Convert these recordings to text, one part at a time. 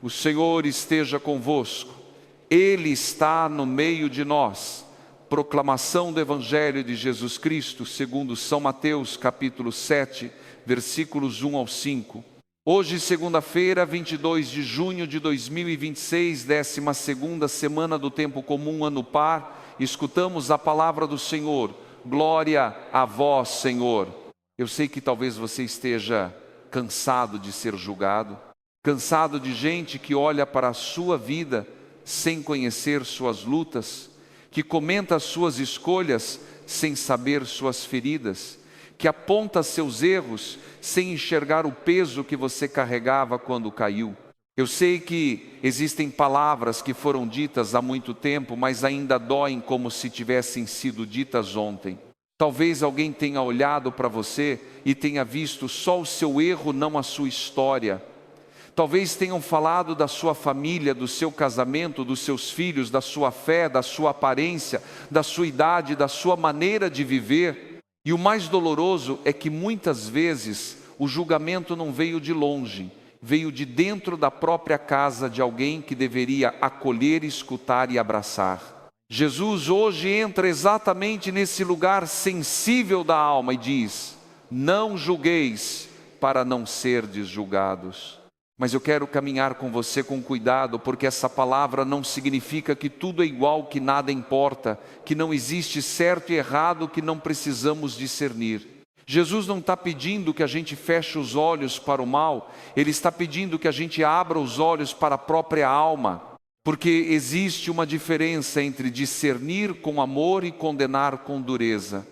O Senhor esteja convosco, Ele está no meio de nós. Proclamação do Evangelho de Jesus Cristo, segundo São Mateus, capítulo 7, versículos 1 ao 5. Hoje, segunda-feira, 22 de junho de 2026, 12ª semana do Tempo Comum, Ano Par, escutamos a palavra do Senhor. Glória a vós, Senhor. Eu sei que talvez você esteja cansado de ser julgado, cansado de gente que olha para a sua vida sem conhecer suas lutas, que comenta as suas escolhas sem saber suas feridas, que aponta seus erros sem enxergar o peso que você carregava quando caiu. Eu sei que existem palavras que foram ditas há muito tempo, mas ainda doem como se tivessem sido ditas ontem. Talvez alguém tenha olhado para você e tenha visto só o seu erro, não a sua história. Talvez tenham falado da sua família, do seu casamento, dos seus filhos, da sua fé, da sua aparência, da sua idade, da sua maneira de viver. E o mais doloroso é que muitas vezes o julgamento não veio de longe, veio de dentro da própria casa de alguém que deveria acolher, escutar e abraçar. Jesus hoje entra exatamente nesse lugar sensível da alma e diz: não julgueis para não serdes julgados. Mas eu quero caminhar com você com cuidado, porque essa palavra não significa que tudo é igual, que nada importa, que não existe certo e errado, que não precisamos discernir. Jesus não está pedindo que a gente feche os olhos para o mal, Ele está pedindo que a gente abra os olhos para a própria alma, porque existe uma diferença entre discernir com amor e condenar com dureza.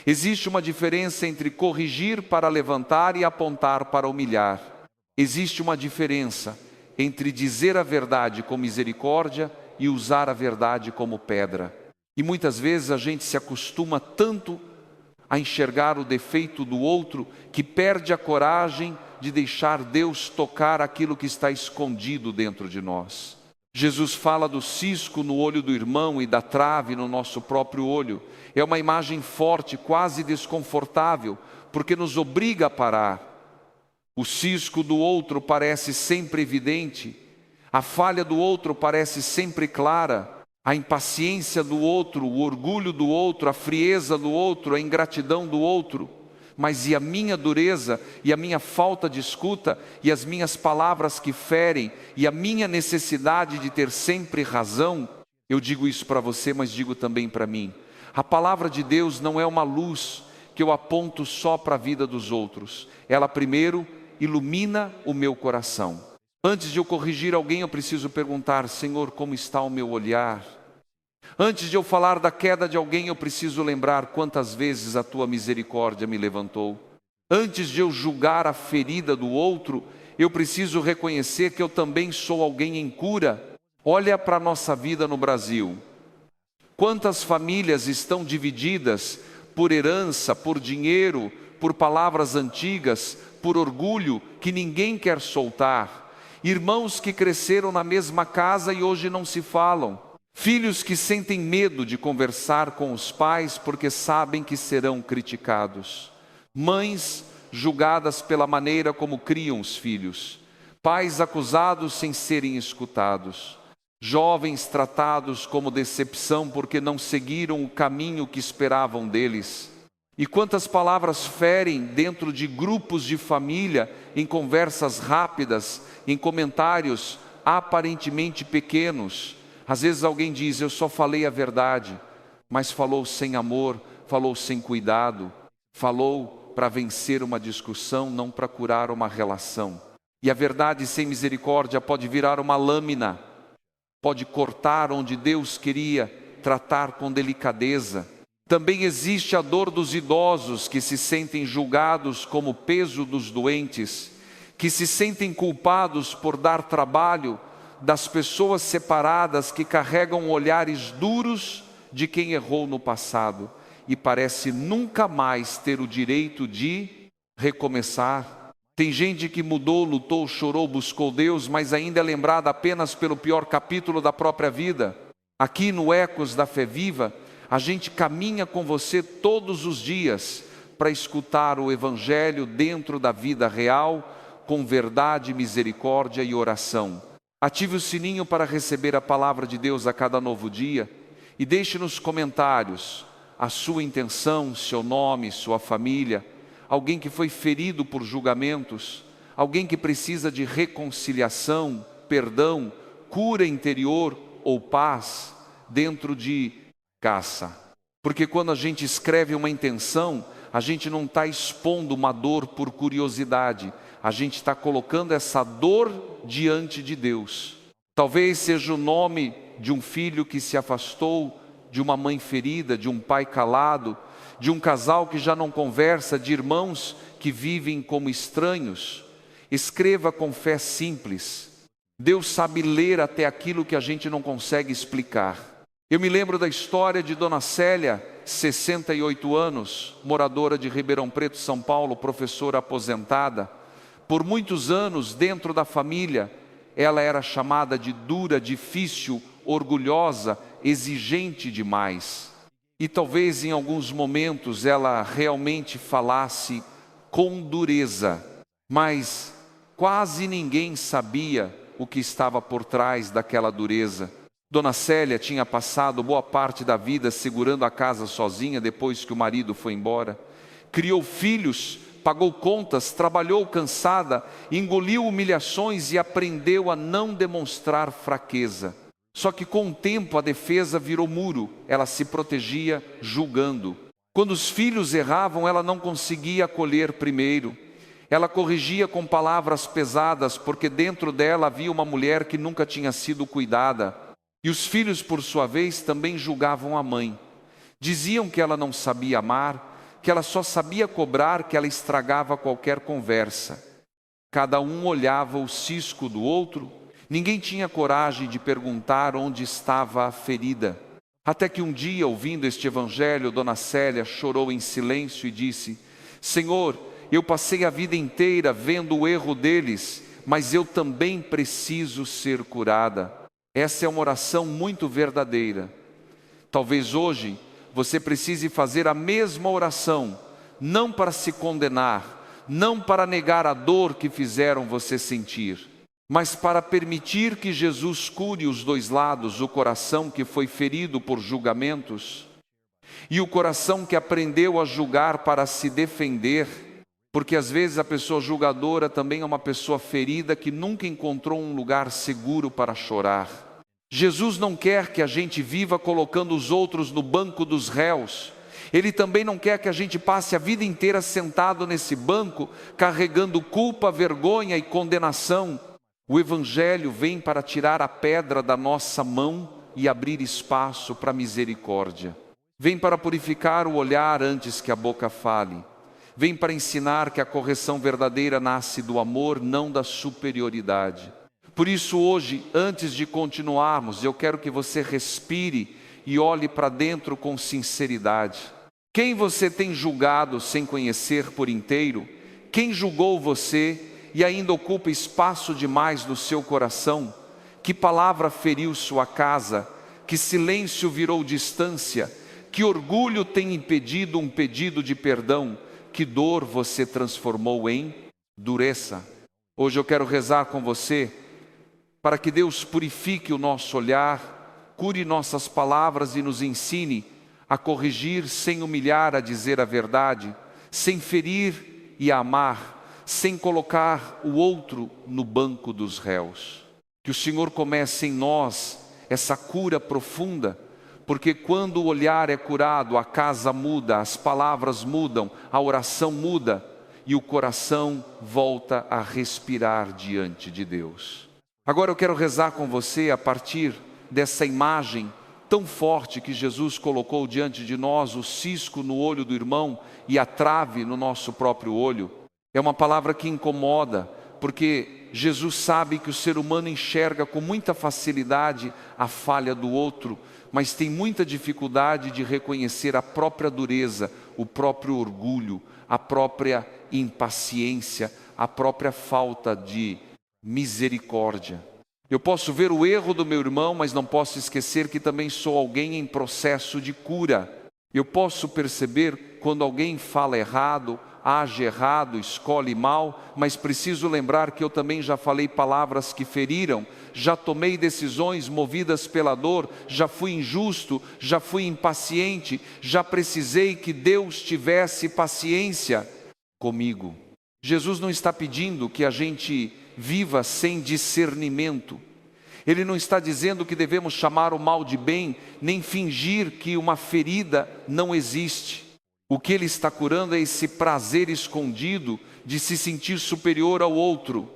Existe uma diferença entre corrigir para levantar e apontar para humilhar. Existe uma diferença entre dizer a verdade com misericórdia e usar a verdade como pedra. E muitas vezes a gente se acostuma tanto a enxergar o defeito do outro que perde a coragem de deixar Deus tocar aquilo que está escondido dentro de nós. Jesus fala do cisco no olho do irmão e da trave no nosso próprio olho. É uma imagem forte, quase desconfortável, porque nos obriga a parar. O cisco do outro parece sempre evidente, a falha do outro parece sempre clara, a impaciência do outro, o orgulho do outro, a frieza do outro, a ingratidão do outro. Mas e a minha dureza, e a minha falta de escuta, e as minhas palavras que ferem, e a minha necessidade de ter sempre razão? Eu digo isso para você, mas digo também para mim. A palavra de Deus não é uma luz que eu aponto só para a vida dos outros. Ela primeiro ilumina o meu coração. Antes de eu corrigir alguém, eu preciso perguntar: Senhor, como está o meu olhar? Antes de eu falar da queda de alguém, eu preciso lembrar quantas vezes a tua misericórdia me levantou. Antes de eu julgar a ferida do outro, eu preciso reconhecer que eu também sou alguém em cura. Olha para a nossa vida no Brasil. Quantas famílias estão divididas por herança, por dinheiro, por palavras antigas, por orgulho que ninguém quer soltar. Irmãos que cresceram na mesma casa e hoje não se falam. Filhos que sentem medo de conversar com os pais porque sabem que serão criticados. Mães julgadas pela maneira como criam os filhos. Pais acusados sem serem escutados. Jovens tratados como decepção porque não seguiram o caminho que esperavam deles. E quantas palavras ferem dentro de grupos de família, em conversas rápidas, em comentários aparentemente pequenos. Às vezes alguém diz: eu só falei a verdade, mas falou sem amor, falou sem cuidado, falou para vencer uma discussão, não para curar uma relação. E a verdade sem misericórdia pode virar uma lâmina, pode cortar onde Deus queria tratar com delicadeza. Também existe a dor dos idosos que se sentem julgados como peso dos doentes, que se sentem culpados por dar trabalho, das pessoas separadas que carregam olhares duros de quem errou no passado e parece nunca mais ter o direito de recomeçar. Tem gente que mudou, lutou, chorou, buscou Deus, mas ainda é lembrada apenas pelo pior capítulo da própria vida. Aqui no Ecos da Fé Viva, a gente caminha com você todos os dias para escutar o Evangelho dentro da vida real, com verdade, misericórdia e oração. Ative o sininho para receber a palavra de Deus a cada novo dia e deixe nos comentários a sua intenção, seu nome, sua família, alguém que foi ferido por julgamentos, alguém que precisa de reconciliação, perdão, cura interior ou paz dentro de casa. Porque quando a gente escreve uma intenção, a gente não está expondo uma dor por curiosidade, a gente está colocando essa dor diante de Deus. Talvez seja o nome de um filho que se afastou, de uma mãe ferida, de um pai calado, de um casal que já não conversa, de irmãos que vivem como estranhos. Escreva com fé simples. Deus sabe ler até aquilo que a gente não consegue explicar. Eu me lembro da história de Dona Célia, 68 anos, moradora de Ribeirão Preto, São Paulo, professora aposentada. Por muitos anos, dentro da família, ela era chamada de dura, difícil, orgulhosa, exigente demais. E talvez em alguns momentos ela realmente falasse com dureza, mas quase ninguém sabia o que estava por trás daquela dureza. Dona Célia tinha passado boa parte da vida segurando a casa sozinha depois que o marido foi embora. Criou filhos, pagou contas, trabalhou cansada, engoliu humilhações e aprendeu a não demonstrar fraqueza. Só que com o tempo a defesa virou muro, ela se protegia julgando. Quando os filhos erravam, ela não conseguia acolher primeiro. Ela corrigia com palavras pesadas, porque dentro dela havia uma mulher que nunca tinha sido cuidada. E os filhos, por sua vez, também julgavam a mãe. Diziam que ela não sabia amar, que ela só sabia cobrar, que ela estragava qualquer conversa. Cada um olhava o cisco do outro. Ninguém tinha coragem de perguntar onde estava a ferida. Até que um dia, ouvindo este evangelho, Dona Célia chorou em silêncio e disse: Senhor, eu passei a vida inteira vendo o erro deles, mas eu também preciso ser curada. Essa é uma oração muito verdadeira. Talvez hoje você precise fazer a mesma oração, não para se condenar, não para negar a dor que fizeram você sentir, mas para permitir que Jesus cure os dois lados, o coração que foi ferido por julgamentos e o coração que aprendeu a julgar para se defender, porque às vezes a pessoa julgadora também é uma pessoa ferida que nunca encontrou um lugar seguro para chorar. Jesus não quer que a gente viva colocando os outros no banco dos réus. Ele também não quer que a gente passe a vida inteira sentado nesse banco, carregando culpa, vergonha e condenação. O Evangelho vem para tirar a pedra da nossa mão e abrir espaço para a misericórdia. Vem para purificar o olhar antes que a boca fale. Vem para ensinar que a correção verdadeira nasce do amor, não da superioridade. Por isso hoje, antes de continuarmos, eu quero que você respire e olhe para dentro com sinceridade. Quem você tem julgado sem conhecer por inteiro? Quem julgou você e ainda ocupa espaço demais no seu coração? Que palavra feriu sua casa? Que silêncio virou distância? Que orgulho tem impedido um pedido de perdão? Que dor você transformou em dureza? Hoje eu quero rezar com você para que Deus purifique o nosso olhar, cure nossas palavras e nos ensine a corrigir sem humilhar, a dizer a verdade, sem ferir e a amar, sem colocar o outro no banco dos réus. Que o Senhor comece em nós essa cura profunda, porque quando o olhar é curado, a casa muda, as palavras mudam, a oração muda e o coração volta a respirar diante de Deus. Agora eu quero rezar com você a partir dessa imagem tão forte que Jesus colocou diante de nós, o cisco no olho do irmão e a trave no nosso próprio olho. É uma palavra que incomoda, porque Jesus sabe que o ser humano enxerga com muita facilidade a falha do outro, mas tem muita dificuldade de reconhecer a própria dureza, o próprio orgulho, a própria impaciência, a própria falta de misericórdia. Eu posso ver o erro do meu irmão, mas não posso esquecer que também sou alguém em processo de cura. Eu posso perceber quando alguém fala errado, age errado, escolhe mal, mas preciso lembrar que eu também já falei palavras que feriram, já tomei decisões movidas pela dor, já fui injusto, já fui impaciente, já precisei que Deus tivesse paciência comigo. Jesus não está pedindo que a gente viva sem discernimento. Ele não está dizendo que devemos chamar o mal de bem, nem fingir que uma ferida não existe. O que ele está curando é esse prazer escondido de se sentir superior ao outro,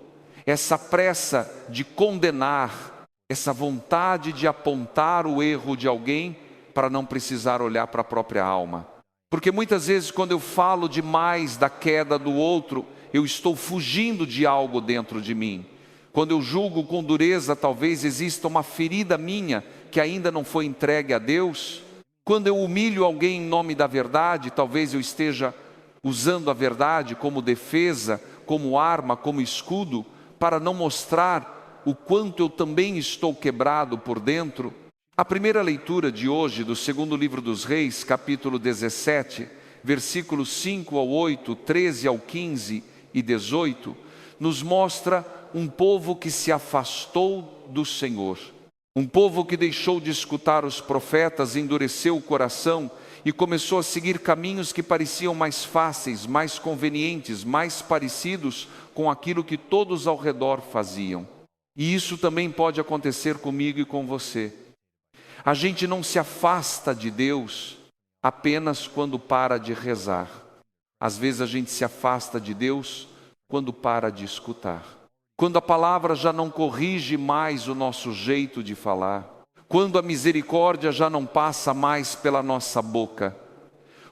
essa pressa de condenar, essa vontade de apontar o erro de alguém para não precisar olhar para a própria alma. Porque muitas vezes quando eu falo demais da queda do outro, eu estou fugindo de algo dentro de mim. Quando eu julgo com dureza, talvez exista uma ferida minha que ainda não foi entregue a Deus. Quando eu humilho alguém em nome da verdade, talvez eu esteja usando a verdade como defesa, como arma, como escudo, para não mostrar o quanto eu também estou quebrado por dentro. A primeira leitura de hoje, do segundo livro dos Reis, capítulo 17, versículos 5 ao 8, 13 ao 15 e 18, nos mostra um povo que se afastou do Senhor. Um povo que deixou de escutar os profetas, endureceu o coração e começou a seguir caminhos que pareciam mais fáceis, mais convenientes, mais parecidos com aquilo que todos ao redor faziam. E isso também pode acontecer comigo e com você. A gente não se afasta de Deus apenas quando para de rezar. Às vezes a gente se afasta de Deus quando para de escutar. Quando a palavra já não corrige mais o nosso jeito de falar, quando a misericórdia já não passa mais pela nossa boca,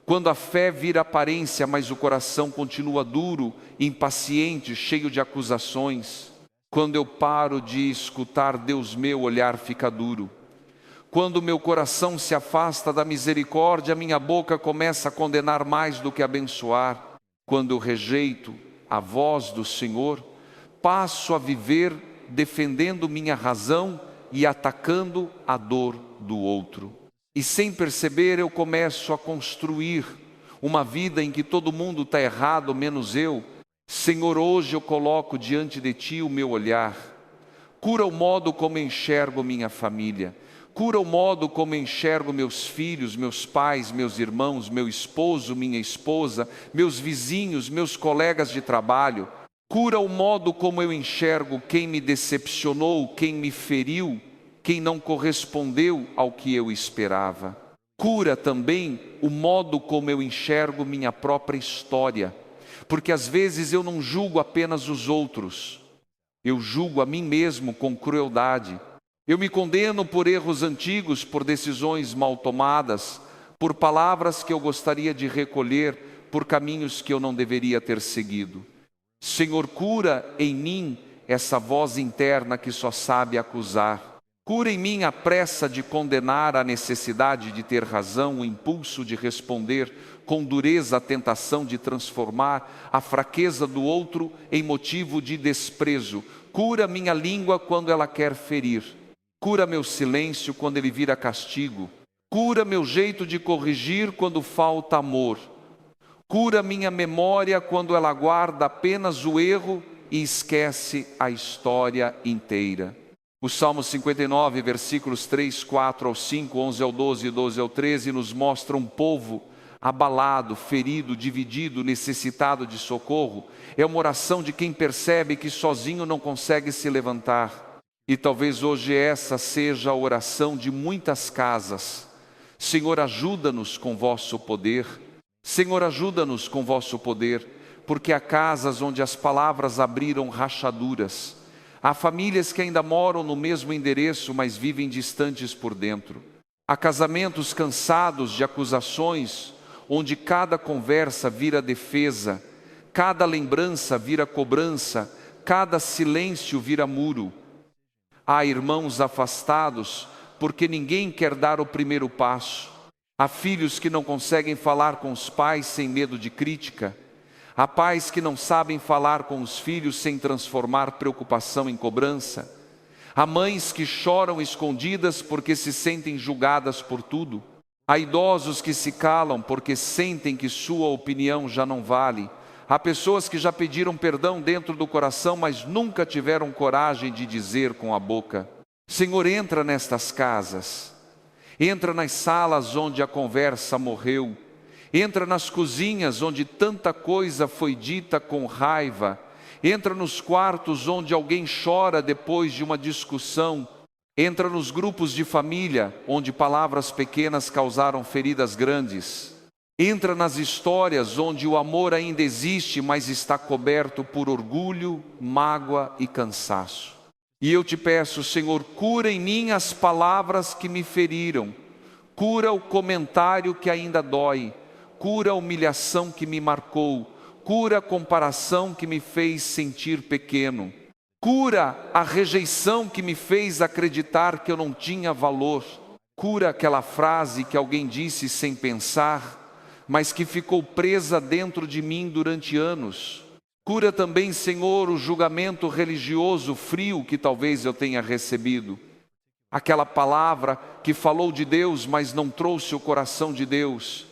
quando a fé vira aparência, mas o coração continua duro, impaciente, cheio de acusações, quando eu paro de escutar Deus meu, olhar fica duro, quando meu coração se afasta da misericórdia, minha boca começa a condenar mais do que abençoar, quando eu rejeito a voz do Senhor, passo a viver defendendo minha razão e atacando a dor do outro. E sem perceber eu começo a construir uma vida em que todo mundo está errado, menos eu. Senhor, hoje eu coloco diante de Ti o meu olhar. Cura o modo como eu enxergo minha família. Cura o modo como eu enxergo meus filhos, meus pais, meus irmãos, meu esposo, minha esposa, meus vizinhos, meus colegas de trabalho. Cura o modo como eu enxergo quem me decepcionou, quem me feriu, quem não correspondeu ao que eu esperava. Cura também o modo como eu enxergo minha própria história, porque às vezes eu não julgo apenas os outros, eu julgo a mim mesmo com crueldade. Eu me condeno por erros antigos, por decisões mal tomadas, por palavras que eu gostaria de recolher, por caminhos que eu não deveria ter seguido. Senhor, cura em mim essa voz interna que só sabe acusar. Cura em mim a pressa de condenar, a necessidade de ter razão, o impulso de responder com dureza, a tentação de transformar a fraqueza do outro em motivo de desprezo. Cura minha língua quando ela quer ferir. Cura meu silêncio quando ele vira castigo. Cura meu jeito de corrigir quando falta amor. Cura minha memória quando ela guarda apenas o erro e esquece a história inteira. O Salmo 59, versículos 3, 4 ao 5, 11 ao 12 e 12 ao 13, nos mostra um povo abalado, ferido, dividido, necessitado de socorro. É uma oração de quem percebe que sozinho não consegue se levantar. E talvez hoje essa seja a oração de muitas casas. Senhor, ajuda-nos com vosso poder. Senhor, ajuda-nos com vosso poder, porque há casas onde as palavras abriram rachaduras. Há famílias que ainda moram no mesmo endereço, mas vivem distantes por dentro. Há casamentos cansados de acusações, onde cada conversa vira defesa, cada lembrança vira cobrança, cada silêncio vira muro. Há irmãos afastados, porque ninguém quer dar o primeiro passo. Há filhos que não conseguem falar com os pais sem medo de crítica. Há pais que não sabem falar com os filhos sem transformar preocupação em cobrança. Há mães que choram escondidas porque se sentem julgadas por tudo. Há idosos que se calam porque sentem que sua opinião já não vale. Há pessoas que já pediram perdão dentro do coração, mas nunca tiveram coragem de dizer com a boca. Senhor, entra nestas casas. Entra nas salas onde a conversa morreu. Entra nas cozinhas onde tanta coisa foi dita com raiva. Entra nos quartos onde alguém chora depois de uma discussão. Entra nos grupos de família, onde palavras pequenas causaram feridas grandes. Entra nas histórias onde o amor ainda existe, mas está coberto por orgulho, mágoa e cansaço. E eu te peço, Senhor, cura em mim as palavras que me feriram. Cura o comentário que ainda dói. Cura a humilhação que me marcou. Cura a comparação que me fez sentir pequeno. Cura a rejeição que me fez acreditar que eu não tinha valor. Cura aquela frase que alguém disse sem pensar, mas que ficou presa dentro de mim durante anos. Cura também, Senhor, o julgamento religioso frio que talvez eu tenha recebido. Aquela palavra que falou de Deus, mas não trouxe o coração de Deus.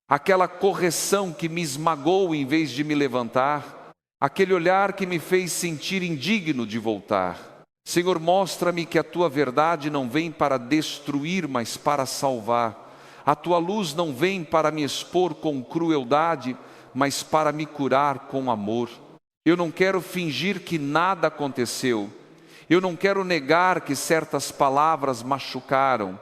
Aquela correção que me esmagou em vez de me levantar. Aquele olhar que me fez sentir indigno de voltar. Senhor, mostra-me que a Tua verdade não vem para destruir, mas para salvar. A Tua luz não vem para me expor com crueldade, mas para me curar com amor. Eu não quero fingir que nada aconteceu. Eu não quero negar que certas palavras machucaram.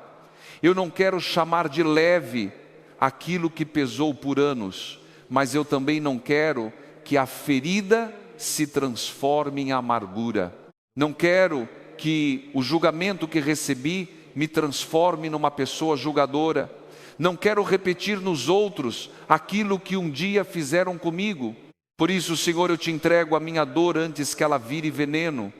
Eu não quero chamar de leve aquilo que pesou por anos, mas eu também não quero que a ferida se transforme em amargura. Não quero que o julgamento que recebi me transforme numa pessoa julgadora. Não quero repetir nos outros aquilo que um dia fizeram comigo. Por isso, Senhor, eu te entrego a minha dor antes que ela vire veneno.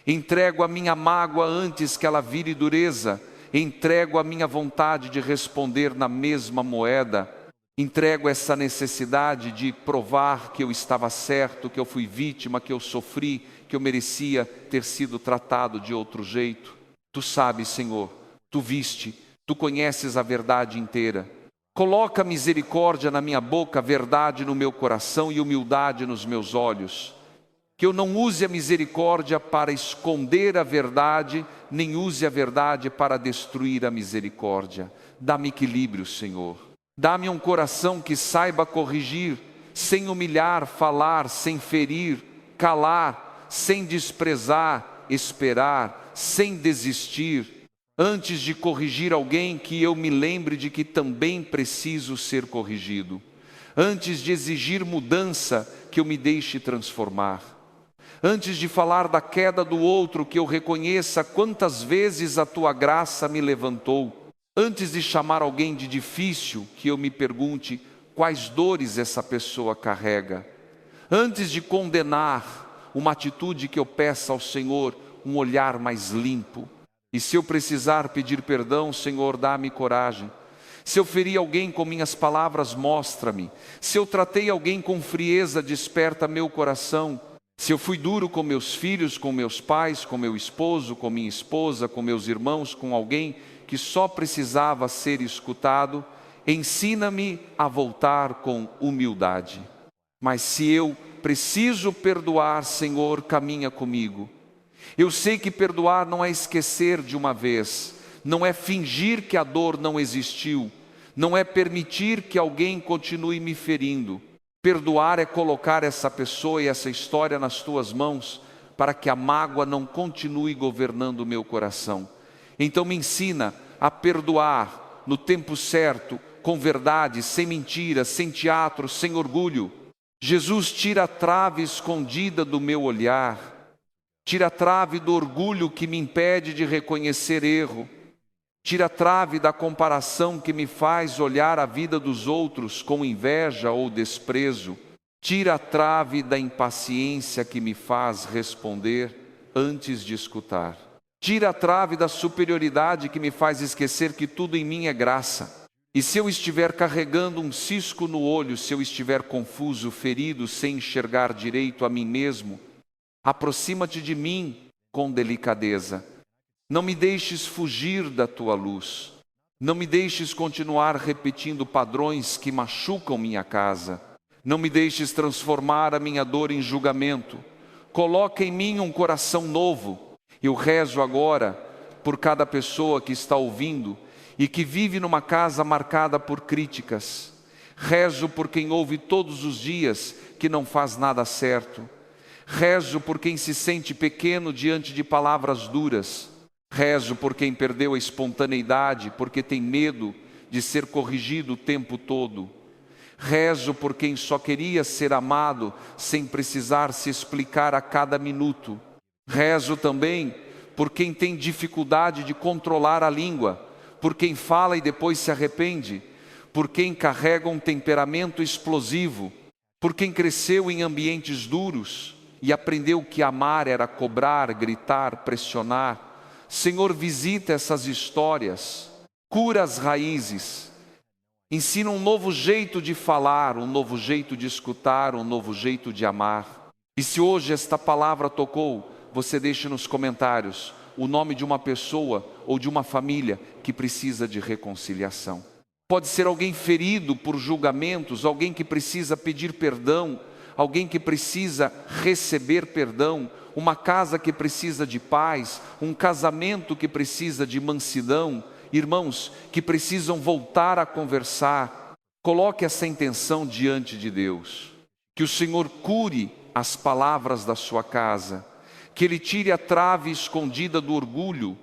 Entrego a minha mágoa antes que ela vire dureza. Entrego a minha vontade de responder na mesma moeda. Entrego essa necessidade de provar que eu estava certo, que eu fui vítima, que eu sofri, que eu merecia ter sido tratado de outro jeito. Tu sabes, Senhor, Tu viste, Tu conheces a verdade inteira. Coloca misericórdia na minha boca, verdade no meu coração e humildade nos meus olhos. Que eu não use a misericórdia para esconder a verdade, nem use a verdade para destruir a misericórdia. Dá-me equilíbrio, Senhor. Dá-me um coração que saiba corrigir, sem humilhar, falar, sem ferir, calar, sem desprezar, esperar, sem desistir. Antes de corrigir alguém, que eu me lembre de que também preciso ser corrigido. Antes de exigir mudança, que eu me deixe transformar. Antes de falar da queda do outro, que eu reconheça quantas vezes a Tua graça me levantou. Antes de chamar alguém de difícil, que eu me pergunte quais dores essa pessoa carrega. Antes de condenar uma atitude, que eu peça ao Senhor um olhar mais limpo. E se eu precisar pedir perdão, Senhor, dá-me coragem. Se eu feri alguém com minhas palavras, mostra-me. Se eu tratei alguém com frieza, desperta meu coração. Se eu fui duro com meus filhos, com meus pais, com meu esposo, com minha esposa, com meus irmãos, com alguém que só precisava ser escutado, ensina-me a voltar com humildade. Mas se eu preciso perdoar, Senhor, caminha comigo. Eu sei que perdoar não é esquecer de uma vez, não é fingir que a dor não existiu, não é permitir que alguém continue me ferindo. Perdoar é colocar essa pessoa e essa história nas Tuas mãos, para que a mágoa não continue governando o meu coração. Então me ensina a perdoar no tempo certo, com verdade, sem mentira, sem teatro, sem orgulho. Jesus, tira a trave escondida do meu olhar. Tira a trave do orgulho que me impede de reconhecer erro. Tira a trave da comparação que me faz olhar a vida dos outros com inveja ou desprezo. Tira a trave da impaciência que me faz responder antes de escutar. Tira a trave da superioridade que me faz esquecer que tudo em mim é graça. E se eu estiver carregando um cisco no olho, se eu estiver confuso, ferido, sem enxergar direito a mim mesmo, aproxima-te de mim com delicadeza. Não me deixes fugir da Tua luz. Não me deixes continuar repetindo padrões que machucam minha casa. Não me deixes transformar a minha dor em julgamento. Coloca em mim um coração novo. Eu rezo agora por cada pessoa que está ouvindo e que vive numa casa marcada por críticas. Rezo por quem ouve todos os dias que não faz nada certo. Rezo por quem se sente pequeno diante de palavras duras. Rezo por quem perdeu a espontaneidade porque tem medo de ser corrigido o tempo todo. Rezo por quem só queria ser amado sem precisar se explicar a cada minuto. Rezo também por quem tem dificuldade de controlar a língua, por quem fala e depois se arrepende, por quem carrega um temperamento explosivo, por quem cresceu em ambientes duros e aprendeu que amar era cobrar, gritar, pressionar. Senhor, visita essas histórias, cura as raízes, ensina um novo jeito de falar, um novo jeito de escutar, um novo jeito de amar. E se hoje esta palavra tocou, você deixe nos comentários o nome de uma pessoa ou de uma família que precisa de reconciliação. Pode ser alguém ferido por julgamentos, alguém que precisa pedir perdão, alguém que precisa receber perdão, uma casa que precisa de paz, um casamento que precisa de mansidão, irmãos que precisam voltar a conversar. Coloque essa intenção diante de Deus. Que o Senhor cure as palavras da sua casa, que Ele tire a trave escondida do orgulho,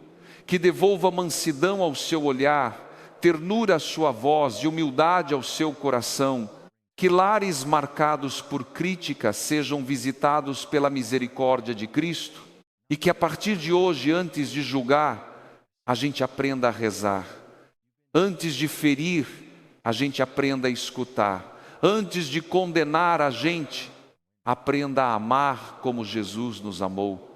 que devolva mansidão ao seu olhar, ternura à sua voz e humildade ao seu coração. Que lares marcados por crítica sejam visitados pela misericórdia de Cristo e que a partir de hoje, antes de julgar, a gente aprenda a rezar. Antes de ferir, a gente aprenda a escutar. Antes de condenar a gente, aprenda a amar como Jesus nos amou.